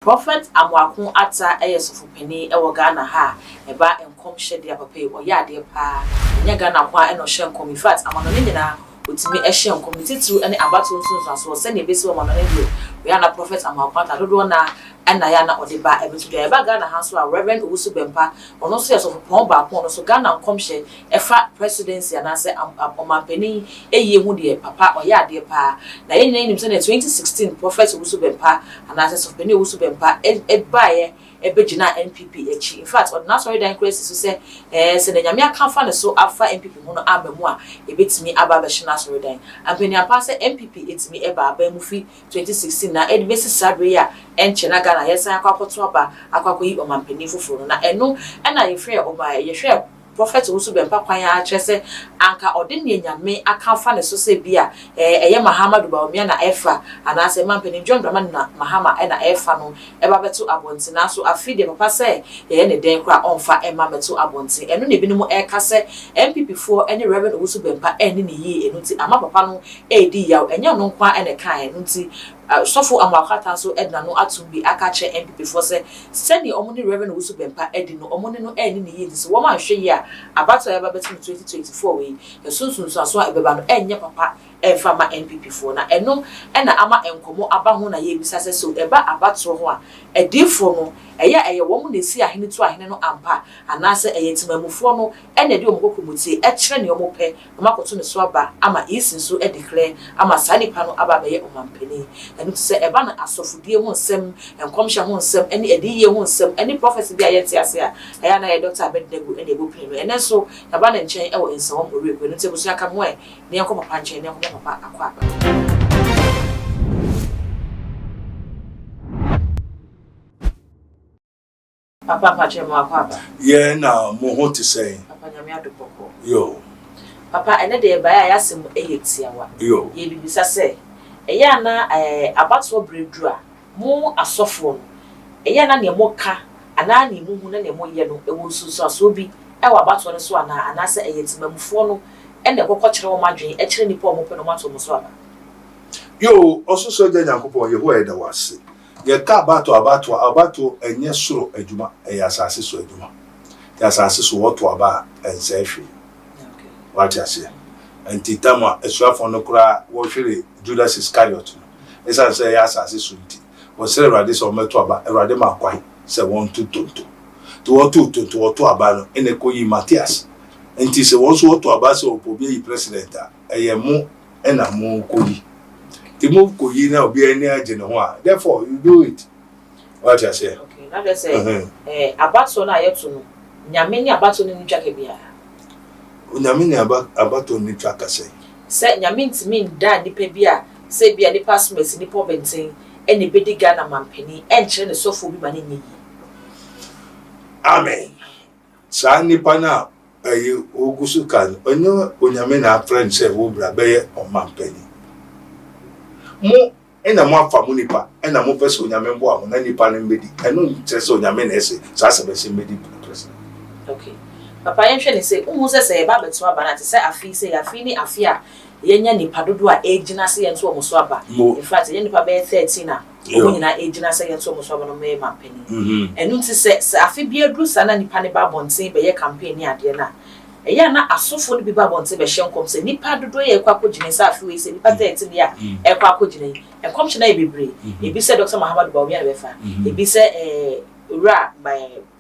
Prophet Amoako Attah for penny Ghana ha eba enkom hye de papa e oya de pa nya Ghana kwa eno hye enkom in fact amano ne nyina otimi ehye enkom titiru ene abato nso se ne besi amano ne de we na Prophet Amoako Attah dodo na ena ya na odiba ebetu de eba Ghana ha so a Reverend Owusu Bempah ono so yeso pon ba pon no so Ghana enkom hye efa presidency anase omampeni eye hu de papa oya de pa na ye nyina nim se na 2016 Prophet Owusu Bempah anase so penny Owusu Bempah ebaye ebegina NPP echi in fact ordinary sorry dan crazy so say se na nyame aka fa ne so afa NPP ho no amamu a ebetimi aba be shina sorry dan ampeni apa se NPP etimi eba aba mu fi 2016 na edbesi sabre ya enche na Ghana yesan akwakoto aba akwakoyi omampeni foforo na eno na ye hwe oba ye hwe Prophet Owusu Bempah kwan ya akyese anka odenne nyame aka fa ne so se bia eye Muhammadu Bawumia na efa anase mampeni John Dramani na Mahama na efa no eba beto abonti na so afide papa se ye ne den kra onfa ema beto abonti eno ne binum eka se MPP fo ene Reverend Owusu Bempah ene ne yi enu ti ama papa no edi yaw enya no kwa ene kan enu ti sofo Amoako Attah so edna no atumbi aka che MPP fo se seni omuni Reverend Owusu Bempah edi no omuni no ene ne yi so wo ma hwe yi a abato eba beto 2024 we esunsun so aso ebeba no enye papa enfa ma NPP fo na eno ena ama enkomo aba ho na ye bisa se so eba abato ho a edifo no eye wo mu na si ahene to ahene no ampa anase eye timamufo no ena de omokokomutie ekire ne omope amakoto ne so aba ama isin so declare ama sanipa no aba be ye omampeni enu to se eba na asofudie ho nsem enkomhye ho nsem ene ediye ho nsem ene prophecy bi ayete ase a aya na ye Dr. Abednego ene ebo pin no ene so aba na nchen ewo nsawom oreku enu te busu aka mo e ne enko papa nchen ne enko papa akwa aba Papa chemo akwa aba ye na mo ho te say papa nyame adopoko yo papa ene de ba ya yasem eyetiawa yo ye bibisa se eya na abato bredu a mo asofo no eya na ne mo ka ana ne mu hu na ne mo ye no ewo susu aso bi ewa abato no so ana anase eyetimamufo no ene kokko kire wo madwen e kire nipa mo pe no mato mo so aba yo osuso je nyankopon ye ho eda wase ye ka abato enye soro adwuma eya asase so adwuma ya asase so woto aba ense hwe what you say antitama esuafo no kura wo hwere Judas Iscariot no esa say ya asase so nti wo sere rade so meto aba rade makwan se won tutonto to woto aba no ene koyi Matthias nti se wo so woto aba se opobi yi president a eye mu ena mu koyi the move koyi na obi ani age ne ho a therefore you do it what you say okay now they say abato na yeto no nyame ni abato ni ntwaka bia nyame ni abato ni ntwaka se nyame ntimi nda nipa bia se bia nipa smesi nipa benten ene bedi Ghana mampeni enkyere ne sofo bi ba ne nyi amen sa nipa na ogusu kan onyo onyame na friend se wo bra be o mampeni mo ena mo afa mo nipa ena mo pese onyame mbo am na nipa ne mbedi eno nkyere onyame na ese sa se be se mbedi president okay papa yenhwe ne se umu se ba beto aba na te se afi se afi ni afia yenya nipa dodo a ejina se yento omo so aba in fact yenya nipa be 13 na omo nyina ejina se yento omo so aba no me mampeni enu nti se afi bi adru sa na nipa ne ba bonten be ye campaign ni ade na eya na asofo ni bi ba bonten be hye nkom se nipa dodo ye kwa kogine se afi we se nipa 13 ya e kwa kogine enkom hye na e bebre ebi se Dr. Muhammadu Bawumia be fa ebi se ura by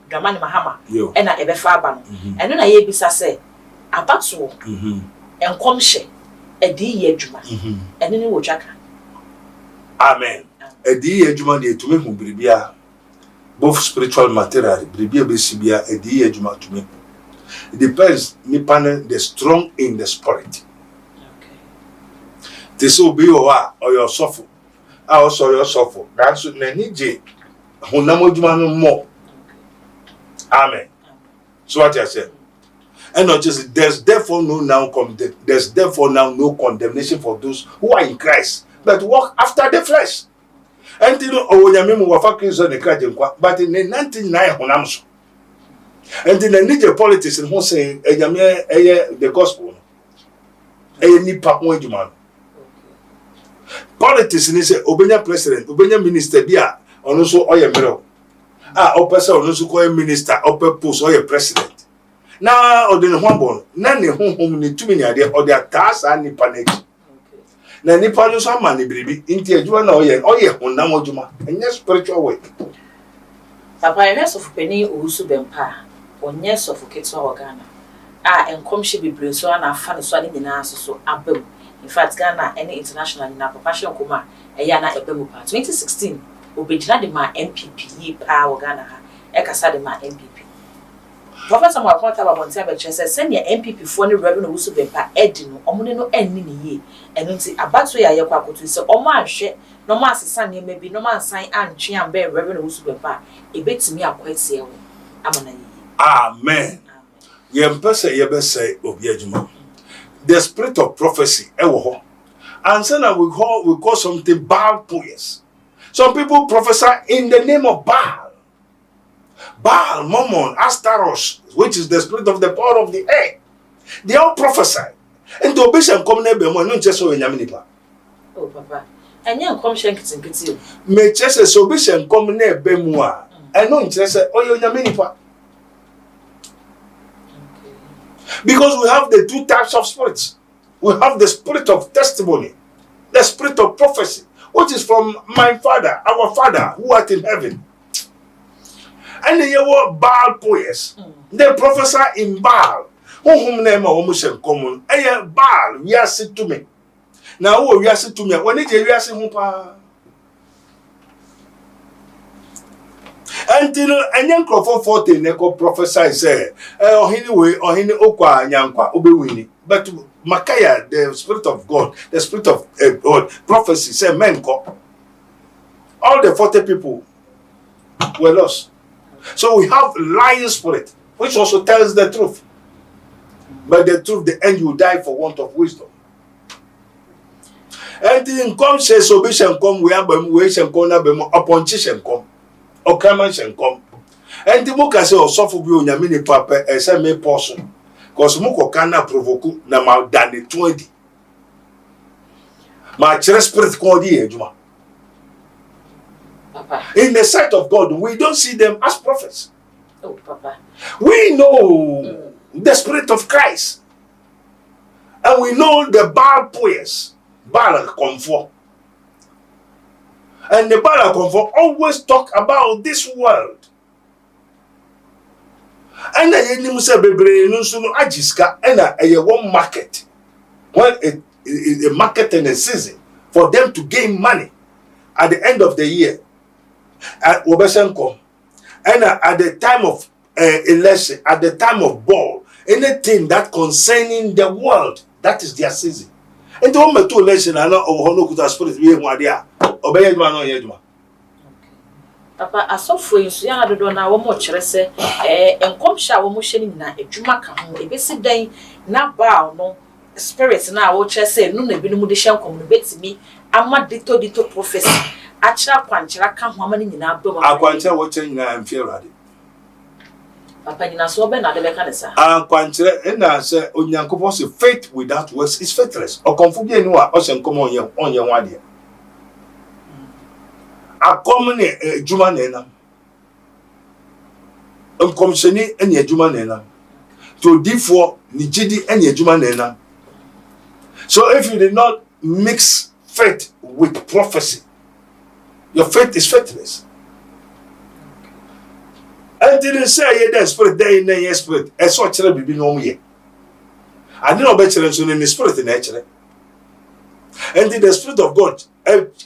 Dramani Mahama ena ebefa aba no eno na ye bisa se abato enkom hye edi ye adwuma ene ni wo twaka amen edi ye adwuma de etumi hu biribia both spiritual material biribia be sibia edi ye adwuma tumi it depends ni panel the strong in the spirit okay this will be your suffer also your suffer that's na ni je honam adwuma no more amen so what I say and not just there's therefore no condemnation for those who are in Christ but walk after the flesh and you know onyame mu wa fa Christ ne kraje nkwa but in 99 honam so and in the need politics in who say enyame the gospel nipa ho adwuma politics ni say obenya president obenya minister bia ono so oye mero opese ono so ko minister ope post oye president na ode ne hoabon na ne honhom ne tumi ne ade ode atasa nipa na echi na nipa no so ama ne biribi nti adwuma na oye honam adwuma enye spiritual work. Papa yeso fupeni Owusu Bempah onye so fuketo wa Ghana enkomhye bebre so na afa ne so ade nyina so abam. In fact, Ghana any international na papa hye nkoma eya na ebamu pa 2016 obejina de ma MPP pa wa Ghana ha ekasa de ma MPP. Professor Amoako ta babontia be kyerɛ sɛ ne MPP fo ne Reverend Owusu Bempah edi no omune no enni ne yie eno nti abato ya yekwa akoto sɛ omo ahwɛ no ma asesa ne ma bi no ma ansan antwe ambe Reverend Owusu Bempah ebetimi akwatie wo amana yie. Amen. Yempese yebese obi adwuma. The spirit of prophecy ewo ho. And so now we call something Baal poets. Some people prophesy in the name of Baal. Baal, Mammon, Astaroth, which is the spirit of the power of the air. They all prophesy. And the obeshan come nebe mo no nche so enyaminipa. Oh papa. Enya nkom hyenkitinkiti. Me chese so obeshan come nebe mu a. Eno nche se oyo enyaminipa. Because we have the two types of spirits. We have the spirit of testimony, the spirit of prophecy, which is from my Father, our Father, who art in heaven. And the word Baal poets, they prophesy in Baal. Whom name of Muslim common? Baal, we are sit to me. Now, we are sit to me. When it is until a young crop 14 neko prophesy say, anyway, or hini okwa nyankwa obewini. But Makaya, the spirit of God, the spirit of God, prophecy, say men ko. All the 40 people were lost. So we have lying spirit, which also tells the truth. But the truth, the end you die for want of wisdom. And in come says so bishan come we have we shall come upon chishan come. Okaman shall come. And the book has also for you nyamini papa as I may person. Because muko kana provoke na ma dane 20. My spirit called ejuma. Papa. In the sight of God, we don't see them as prophets. Oh papa. We know the spirit of Christ. And we know the Baal poets. Baal comfort. And the Baal comfort always talk about this world. And the say bebre no so no ajiska and a one market. When a market and a season for them to gain money at the end of the year. At Obesenko. And at the time of election, at the time of ball, anything that concerning the world, that is their season. And the moment to election, I know Hono could have spirit we one there. Obey man on Yedma. Papa, I saw for you, so I don't know what much I say. And come shower motion na a jumaka, a basic day, na bow no spirits now, what I say, no, the Binumudishan communicates me. I'm not dito prophecy. Achira kwanchira ka hwamani nyina abom Akwanchira wo chen nyina amfie rade Papa nyina so be na de beka ne sa Akwanchira na say onyankopon say faith without works is faithless okonfo bi enu a o se nkomo onye wade akom ne juma na enam nkomsheni ene juma na enam to difo ni gidi ene juma na enam. So if you did not mix faith with prophecy, your faith is faithless. And didn't say that spirit there in the spirit. I saw children be no more. I didn't know better than in the spirit in nature. And the spirit of God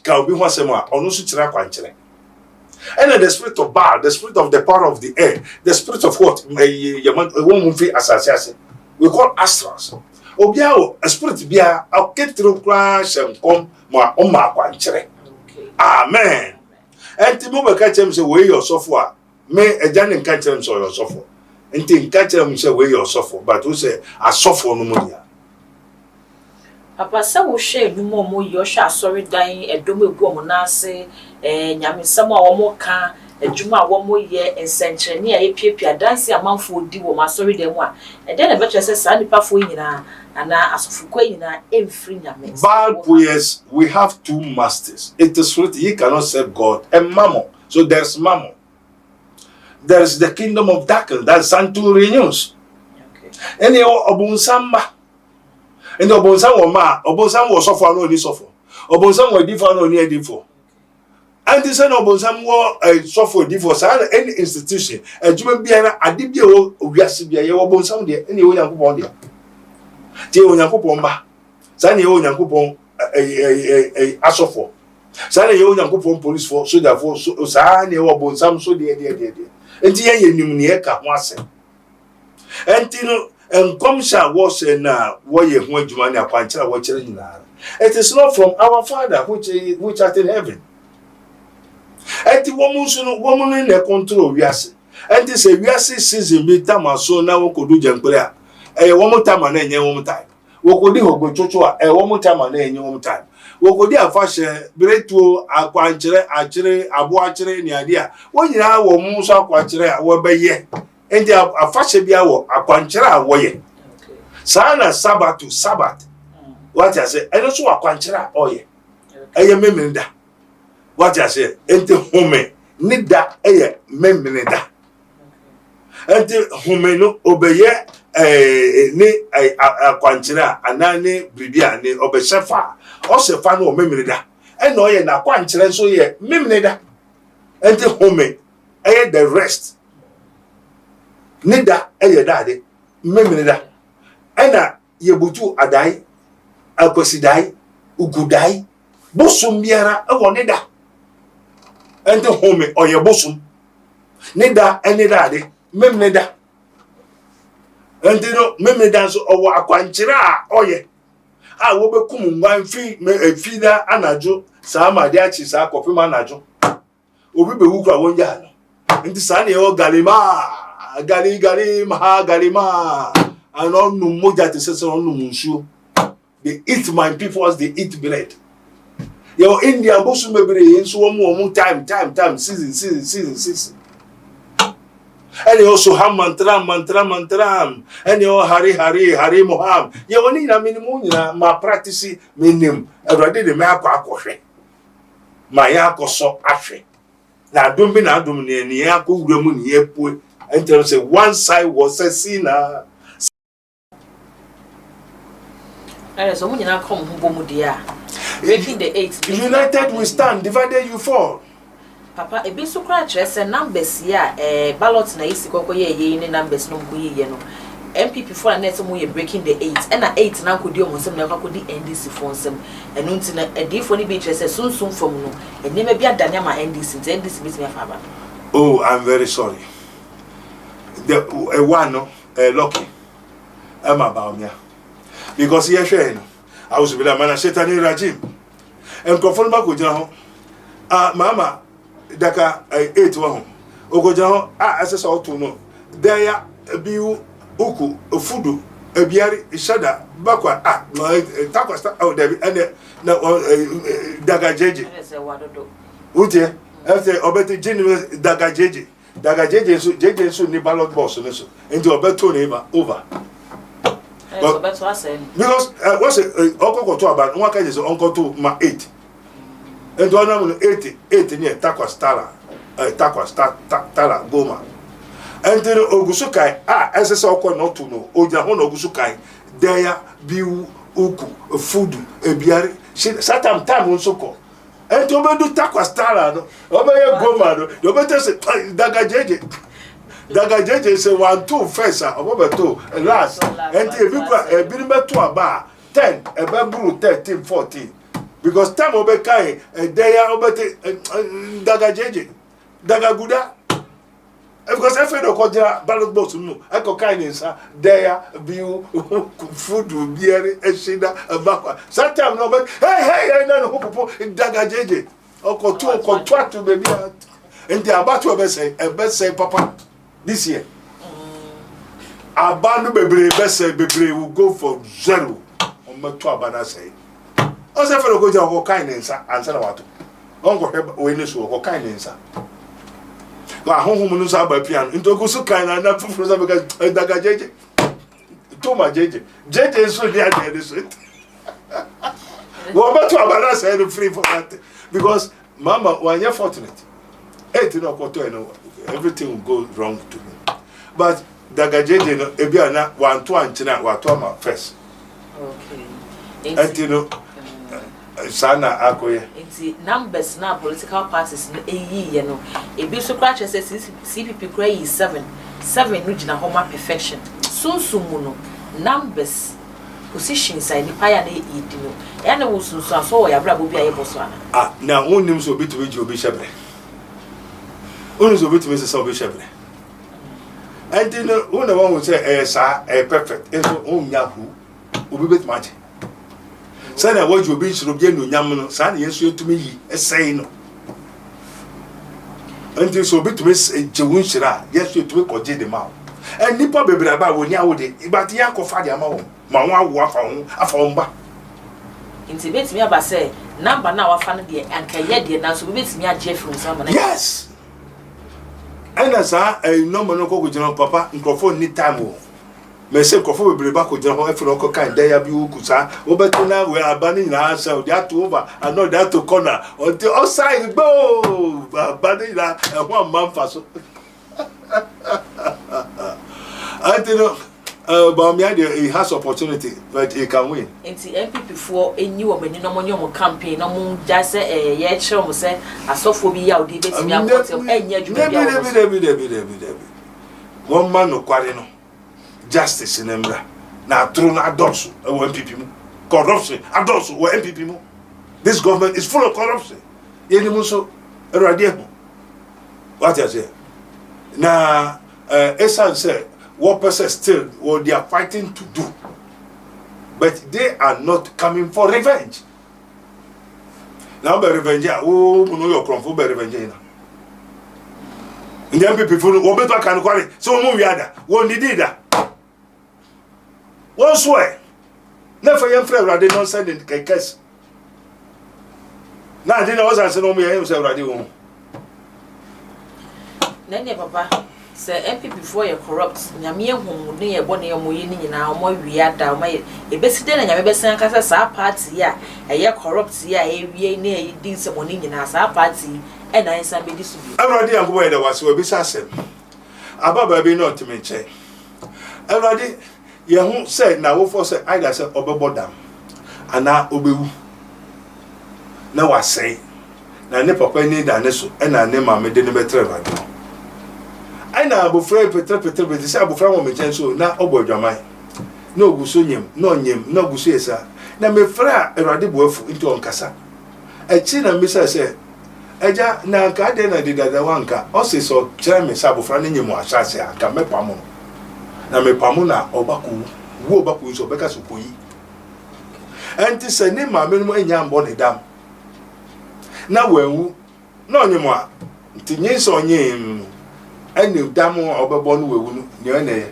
can be once more or no such a quantity. And the spirit of Baal, the spirit of the power of the air, the spirit of what? A woman feel assassin. We call astrals. Obiao, a spirit be a get through crash and come more on my quantity. Amen. And the moment catch him say, way your software. May a Janin catch him so your software. And think catch him say, way your software. But who say, a software no money. Papa, so we share no more Yosha, sorry, dying a domo gomonase, and Yamisama or more car, a Juma 1 more year, and Century near a pia dancing among food, do my sorry, then one. And then a better says, Sandy Pafuina, and as of Fuquina, every Yamis. Baal poets, we have two masters. It is what ye cannot serve God and Mammon. So there's Mammon. There's the kingdom of darkness, that's Santu renews. And the Obunsamba. And the Obunsan was suffer no suffer. Obunsan was different no near differ. And this an Obunsan war suffer differ any institution. And you may be an adibio Yasibia, Obunsan, any Oyan there. Tia Oyan Sani Oyan a asofo. Sani Oyan police for so therefore so Sani Obunsan so dear. And the Numniaka was and Comsha was na warrior when you money a watching. It is not from our Father which art in heaven. And the woman in the control, yes. And this a yes season be tama so now could do Jamburia. A woman time and any woman time. What could you go to a woman time and any woman time? What could you fashion break to a quanchere, actually, a watcher in the idea? When you are Musa quanchere, what by ye? And they are a fashion biawo, a quanchera way. Sana Sabbath to Sabbath. What I say, and also a quanchera oye. I am memenda. What I say, ente home, nida eye memenda. Ente home no obeye ne a quanchera, anane bribia ne obeshefa, or sefa no memenda. And no ye na quanchera so ye memenda. Ente home, the rest. Nida eye dade memnida ena yebutu adai akosidai ugudai bosum biara e wo nida ente home oye bosum nida ene dade memnida ente no memnida so owo akwankyira oye a wo bekum ngwan fi da anajo sa ma de achi sa kofi ma anajo obi be wukura wonja no ente sa ne o galima and on no moja to say on no munshu. They eat my people as they eat bread. Your India bosu mebre so one time season. And you also have mantram and you hari moham. You only na minimum ma practice minim already the ma akwa ma ya koso ahwe na dum bi na dum ne ya ko wuramu ne ya pue. And tell say one side was a sinner. So when you now come home, breaking the 8. United we stand, divided you fall. Papa, a bit so crash and numbers, ballots na isi koko ye numbers no ye no. MPP for net mo breaking the 8. And at 8 now could do almost some never could NDC for some. And until a different beach soon from no. And never be a Danyama NDC meets me a father. Oh, I'm very sorry. The one lucky. I'm a Bawumia. Because here I was with a man Shetani regime. And conform back with Mama Daka 8 1. Ogojaho as a sort to know. There be uku fudu a biari shada backward takwasta out there and Daga Jeji. Ute after Obeti General Daga Jeji. Daga JJ so ni ballot box so into obeto neighbor over. But because what's it uncle to about one kind is uncle to my 8. And one 80 near Takwastala Tala Goma. And then Ogusukai SS Oko not to know Ojahon Ogusukai there be uku food a biari satam time on soko. And to do Takwastala no obey Goma no you better say Daga JJ say 1 2 first over 2 last and if you be to about 10 a bamboo 13 14 because time obey kai there obey Daga JJ Daga Guda because I feel the ballot box no I go kind inside there be food will be a shida a back sometimes no but hey I know who Daga JJ or to contract to baby and they are about to best say papa this year abanu bebre best say bebre will go for 0 on my to abana say o se fero go ja go kind inside answer what on go we ni so go kind inside go ahonhom no so aba piano into go so kind na fufuro so because Daga JJ to my JJ so dey there so go back to abana say free for that because mama when you fortunate everything will go wrong to me. But Dagajeje no ebiana wanto anchina wato ama first. Okay. And sana akoye. It's numbers now political parties no eyi no. Ebi so kra chese CPP kra yi 7 no gina homa perfection. So no numbers positions I nipa ya na e di no. Ya na wo sunsu aso wo ya bra bo bia ye boso ana. Ah, na onim so bitu beji obi shebre. Onim so bitu se obi shebre. And you know, one will say, perfect. And so, Yahu, will be magic. Son, I watch your beach, Rubian, Yaman, son, yes, you to me, a say no. Until so bit miss Jawunshira, yes, you to make or the mouth. And Nipa baby about when Yahudi, but Yako Fadia Mount, Mamma Wafon, a phone. Intimate me about say, number now, I found the and Kayedi, and now so beats me a Jeff from someone. Yes. And as I no monoko with your papa, microphone need time. May say Crawford will be back with your if local kind, there be Ukusa, Obertuna, we are banning ourselves, they are to over, and not that to corner, or the outside, go, banning that, and 1 month or so. I don't know. Bawumia, he has opportunity, but he can win. It's MP before a new woman in no campaign, no moon, just say, yet show me say, a sophobia, or debate me about him, and yet you may 1 man no quarino. Justice in Embra. Now, through adoption, MPP, corruption, adoption, or MPP. This government is full of corruption. Yenimuso, Radiamo. What I say? Now, Esan said, what person still what they are fighting to do, but they are not coming for revenge. Now, by revenge, oh, no, you're from by revenge. And then people will be back and quarry. So, no, we are there. One did that. One swear. Never young friend, I did not send in the case. Now, I didn't know no me, I was already home. Nene, Papa. Say MP before you corrupt, Yamia whom near Bonnie or Moyini now, more we are down my a best dinner, and best Sankasa party, ya, a year corrupt, ya, a near did some money in our party, and I said, be this. Already, I'm aware there was a bisasem. Abba baby not to me, che. Already, Yahoo said, now, for say, I said, Obabodam, and now Obu. Now I say, now never penny than this, and I name my medicine better. I now afraid Peter, but this Abu Fram so now over Jamai. No Gusunyim, no Nim, no Gusiesa. Now me fra a radibu into Oncasa. A chin and Missa said, Eja, now Cadena did the Wanka, also so Chairman Sabu Franinimo Ashasia, can make Pamon. Now me Pamona or Baku, Wo Baku so Becca Supui. And to say name my minimum in Yam Bonnie Dam. Now when no anymore. Tinies on him. And you damn or born with you and a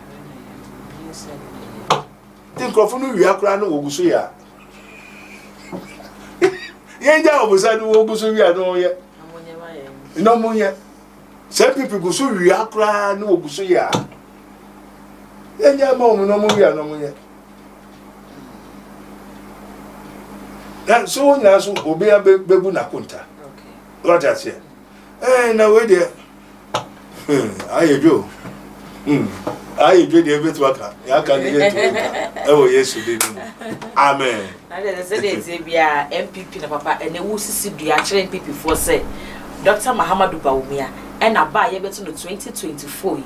think of you are crying Ogusuya. Yanga was I do Ogusuya no yet. No more yet. Some people go so you are crying Ogusuya. Yanga mom no more yet. That so now so obey a bebuna kunta. What I say? Eh, now wait there. I do. I do the bit worker. I can get oh, yes, you did. Amen. I said, it's a MPP, Papa, and the Owusu be actually MPP for say Dr. Muhammadu Bawumia, and I buy a better 2024.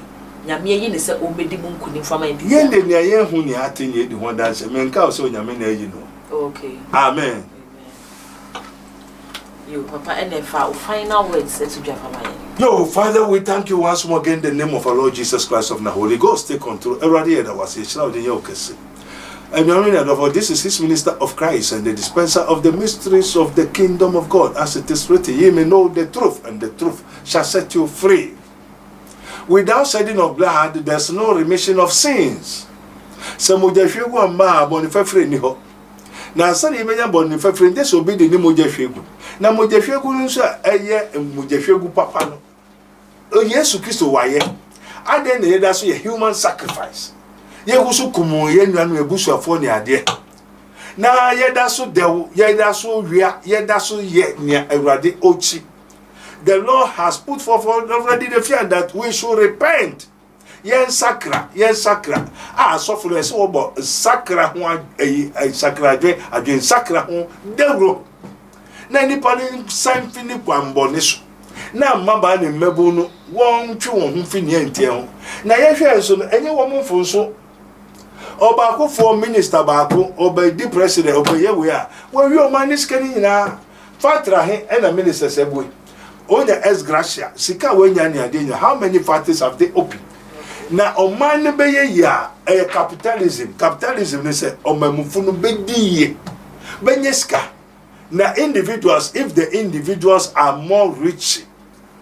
Yamia Yin is a Obedimun couldn't from MPP. Yen, the Yen who you had to the one dance, and men cow so Yamina, you know. Okay. Amen. You, Papa, and if our final words said to Jafamaya. Yo, Father, we thank you once more again in the name of our Lord Jesus Christ of the Holy Ghost. Take control. Everybody that was a child in your case. And this is his minister of Christ and the dispenser of the mysteries of the kingdom of God. As it is written, ye may know the truth, and the truth shall set you free. Without shedding of blood, there's no remission of sins. So, Mujafegu and Ma, Bonifafre Niho. Now, Sunday, Menya Bonifafre, this will be the name Mujafegu. Na mojafegu nso eye mojafegu papa no o Yesu Kristo waye ade na yeda so ye human sacrifice ye gusu kumu ye nuanu ebusuafo ne ade na yeda so dewo yeda so wia yeda so ye ne Awurade ochi the Lord has put forth already the fear that we should repent. Yen sakra. So for the so about sakra one a sakra again sakra hon dewro. Na nipa ni san fini kwambone so. Na maba ni mmebu no won twe won ho fini entie ho. Na ye hwe so no enye wo mfo so. Oba ko for minister ba ko oba di president oba ye we a. Wo wi o man ni skani nyina fatra he na minister sebui. Onya es gracia sika wenya ni ade nya. How many factories have they opened? Na oman be ye ya capitalism ne say omamufu no be di benyeska. Now, individuals, if the individuals are more rich,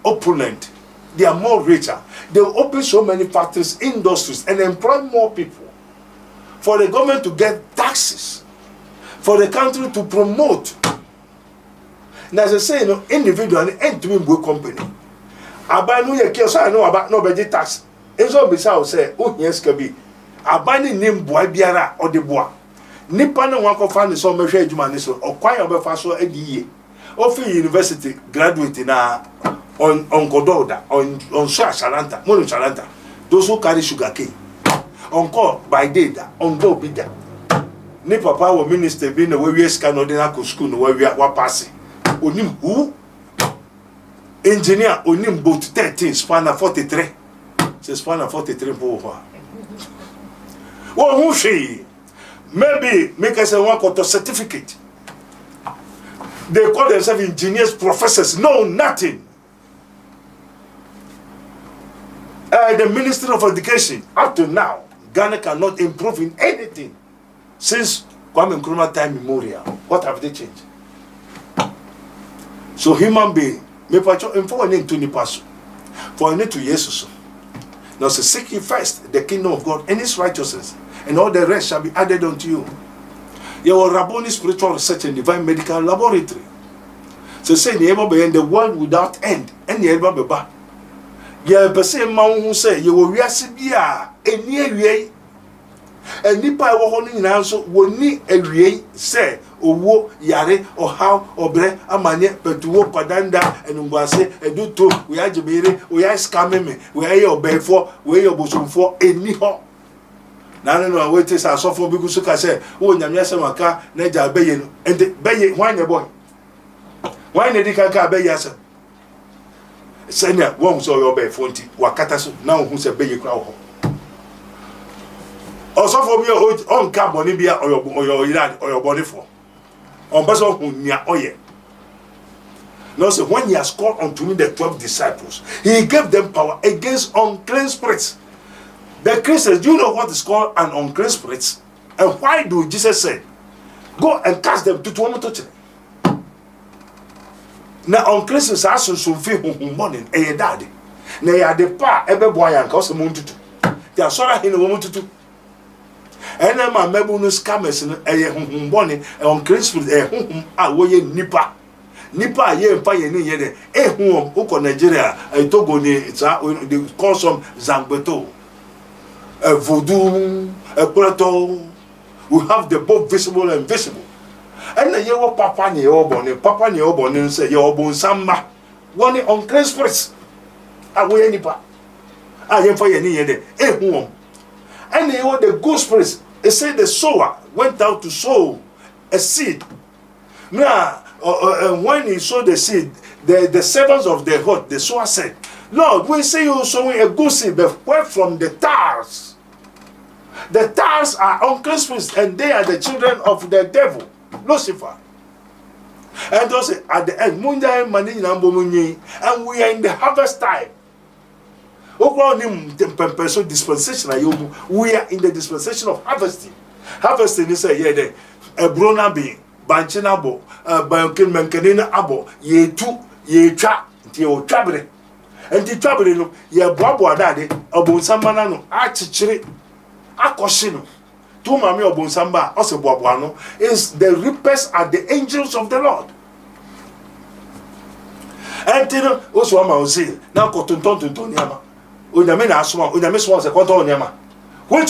opulent, they are more richer, they will open so many factories, industries, and employ more people. For the government to get taxes, for the country to promote. Now, as I say, individual and to be company. Abanu ye kiyo sa no about no budget tax. Enzo bisa say, oh yes, kabi. Abani nim boy biara or the boy. Nipa na wan kofa ne so mehwe adwuma ne so okwan obefa so adiye ofi university graduate na on kododa on so Atlanta mono Atlanta those who carry sugar cane on call by data on go bida ni papa wo minister bi na we scan ordinary school no we pass onim who engineer onim boat 13 spanner 43 c'est spanner 43 pour voir wo hu shi. Maybe make us a work or certificate. They call themselves engineers, professors. No, nothing. The Ministry of Education, up to now, Ghana cannot improve in anything. Since Kwame Nkrumah time memorial, what have they changed? So human being, me pacho info ne to ni paso. For need to Jesus. Now say seek ye first the kingdom of God and his righteousness, and all the rest shall be added unto you. Your Rabboni Spiritual Research and Divine Medical Laboratory. So say the in the world without end, and the elba beba. Ye person man who say you will reasibia a near way. And nipa wahoni na so woni awie say owo yare or how or bre amanye petuwo padanda enungwase eduto we ajebere we are scamming me we are your before we your bosomfo eni ho na no we tell say asofo bi kusu ka say wo nyame asemaka na ja beye no ente beye hwan boy hwan ne dikaka beye asem senya wo so your before nti wakata so na wo hu say beye kra ho also for me on carbon bia or your body for on person who near oye. No, so when he has called unto me the 12 disciples, he gave them power against unclean spirits. The Christians, do you know what is called an unclean spirit? And why do Jesus say, go and cast them to touch? Now unclean spirits are so feel morning a daddy. Now you are the pa ebe boy and cause a moon to. They are sorry in a woman to. And then my mebunus scammers a bonnet on Christmas a way nipa. Nipa ye and pay any yet a home Oko Nigeria, a Togo they call some Zambeto, a voodoo, a plateau. We have the both visible and visible. And the yellow papa near Obon say your bone samba. One on Christmas. A way nipa. I am for any yet a home. And they were the good spirits. They said the sower went out to sow a seed. Now, when he sowed the seed, the servants of the hut, the sower said, Lord, we say you're sowing a good seed, but where from the tares? The tares are unclean spirits, and they are the children of the devil, Lucifer. And thus at the end, and we are in the harvest time. Dispensation. We are in the dispensation of harvesting. Harvesting is a brona be, banchinabo, bankin mancanina abo, ye two, ye trap, ye traveling. And the traveling, ye babo daddy, a bonsamano, architry, akosino. Two mammy or bonsamba, also bobuano, is the reapers are the angels of the Lord. And then also I say, now cotton to Yama. Which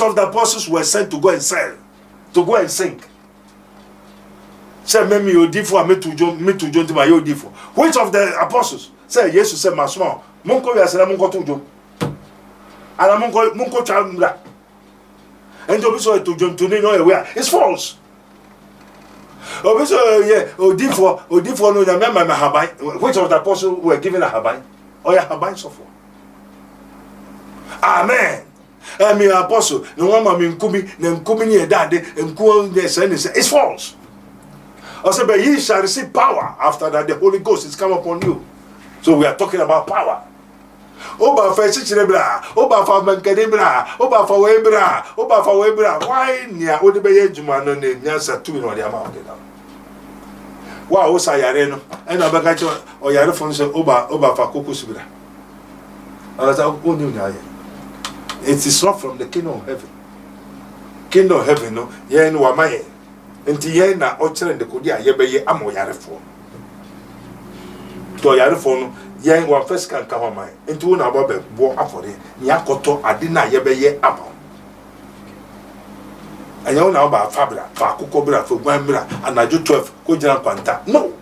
of the apostles were sent to go and sell, to go and sing? Say me odifo me to John to my odifo. Which of the apostles say Jesus say masoma monko ya sena monko to John. Ala monko chamra. And obiso to John to no where it's false. Obiso odifo no na me haban. Which of the apostles were given a haban? Or ya haban so for. Amen. Me apostle no one ma me nkumi ni edade nku ne say it's false. Also, but ye shall receive power after that the Holy Ghost is come upon you. So we are talking about power. Oba fa chichirebra, oba fa mankedebra, oba fa webra. Why nia odebeye juma no ne nyansa tu no de amount now. Wa o sa yare no, e na baka cho o yare fon se oba fa kokusibra. Ala ta oni nya. It is not from the kingdom of heaven. Kingdom of heaven no, ye no wa maye. Enti ye na o kire de kodi a ye beye amoyarefo to yarefo no ye one first kan ka homa enti wo na aba be bo afore ni akoto ade na ye beye aba anya wo na aba fabra fa akoko bra fa gwan bra anajo 12 ko jira kwanta no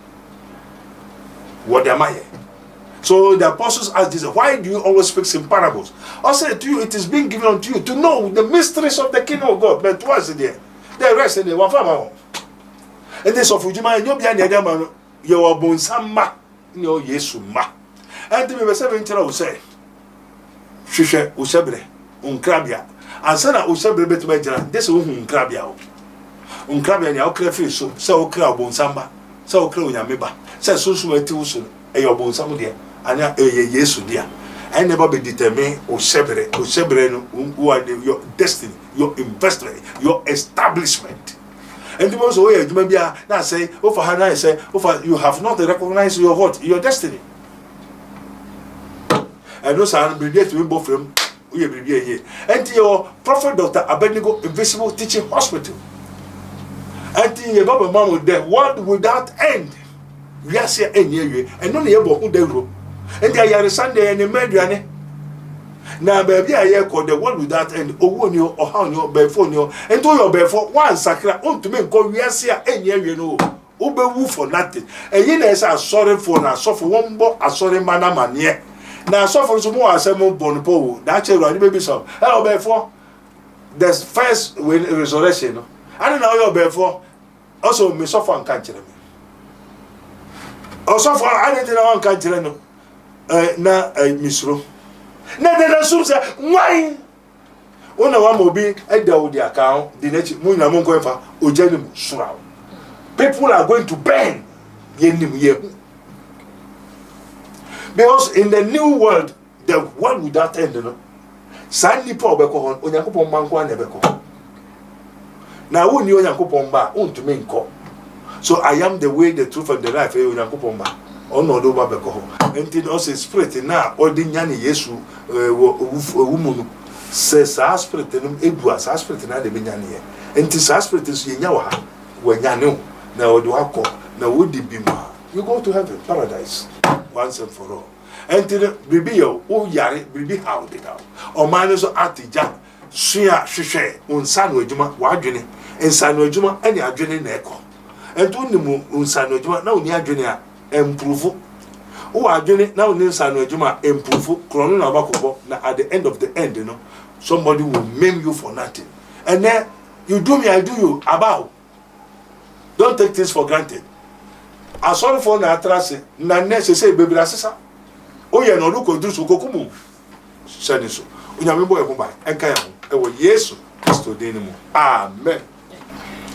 what am I? So the apostles asked Jesus, why do you always speak in parables? I said to you, it is being given unto you to know the mysteries of the kingdom of God. But what's it there? The rest in the one family. And this of Ujima, and you'll be an Yadama, you are born some ma, no, yes, ma. And the Bible 17 will say, Shisha, Usabre, Uncrabia, and Sana Usabre better by Jan, this Uncrabia. Uncrabia, and your crayfish, so crab on samba, so crow yamiba, says Susu, a your bone some dear, and yes, dear. I never be determined or separate, who are your destiny, your investment, your establishment. And the most way you may be now say, oh for Hannah, say, oh for you have not recognized your what, your destiny. And those are be to be both from we be here. And your prophet Dr. Abednego Invisible Teaching Hospital. And your Baba Mama the world without end. We are saying and only about who they wrote. And they are Sunday and the Mediane. Now, baby, I hear called the world without end. Oh, you or how you before you and do your before one sacra on to me call we are saying any you know. Ube for nothing. And you know, sorry for now, so for one more, a sorry man, yeah. Now, so for some more, I say more bonpo. That's a baby some. Hello, before there's first resurrection. I don't know your before. Also, me suffer and catch them. Also, for I didn't know one catch them. Na misro na de so say why ona wa mobi eda odi account the next mu na mo nko fa ojanim sura people are going to burn yenim ye because in the new world the world without end no san nipa obeko hon onyankopon manko na ebeko na wo ni onyankopon ba ontumi nko so I am the way the truth and the life onyankopon ba ono do ba beko ho enti no se spirit na odi nyane Yesu wumunu se sa spirit no edu sa spirit na de nyane ye enti sa spirit so yenya wa ha wa nyane na odi akọ na wodi bima you go to heaven paradise once and for all enti bibi yo o yare bibi how de now o man so atija sua hwehwe unsa no adwuma wa adwene ensa no adwuma ani adwene na ekọ enti onimu unsa no adwuma na oni adwene a improve who are doing now improve chrono na bakobo na at the end of the end you know somebody will maim you for nothing and then you do me I do you about don't take things for granted I sorry for na trase na nese say baby asesa o ye no look odru so kokumu sani so unyame boy ko ba enka ya ho e wo Yesu Kristo de ni mu amen.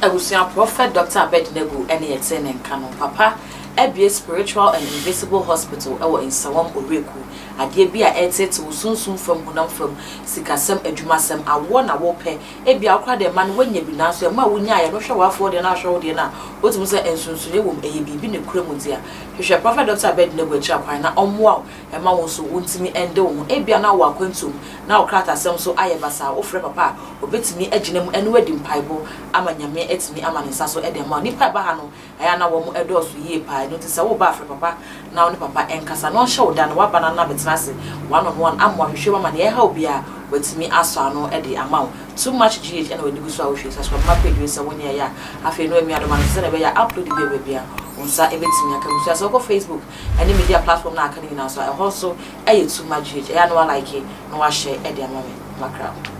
Owusu prophet Dr. Abednego ene yete ne nka no papa Ebie Spiritual and Invisible Hospital ewo insawam oreku ade bia etete usunsun from hunam from sikasem adwumasem awo na wo pe ebia akwa de man wanya bi na so ma wonya ya no hwe wafo de na hwe de na otum se ensunsunye wom eye bibi ne kuramu dia hwe prophet Dr. Abednego echi akwan na omwa e ma won so wontimi ende wo ebia na wo akwantum na wo krata sem so ayebasa wo frɛ papa obetimi aginam enu wadi mpaibo amanyame etimi amanisa so ede ma nipa ba ha no aya na wo mu edoso yie pa no tisa wo ba frɛ papa na wo ne papa enkasa no hye wo da na wa bana na betenase one on one amwa hwehwe mama ne ha obi a watimi aso ano e de amaw too much GH and when you go so I subscribe my page with someone here. I feel no me I don't want to send a upload the baby on sa everything I can so go Facebook and the media platform now can now so I also too much GH I know I like it no I share Eddie Mama macra.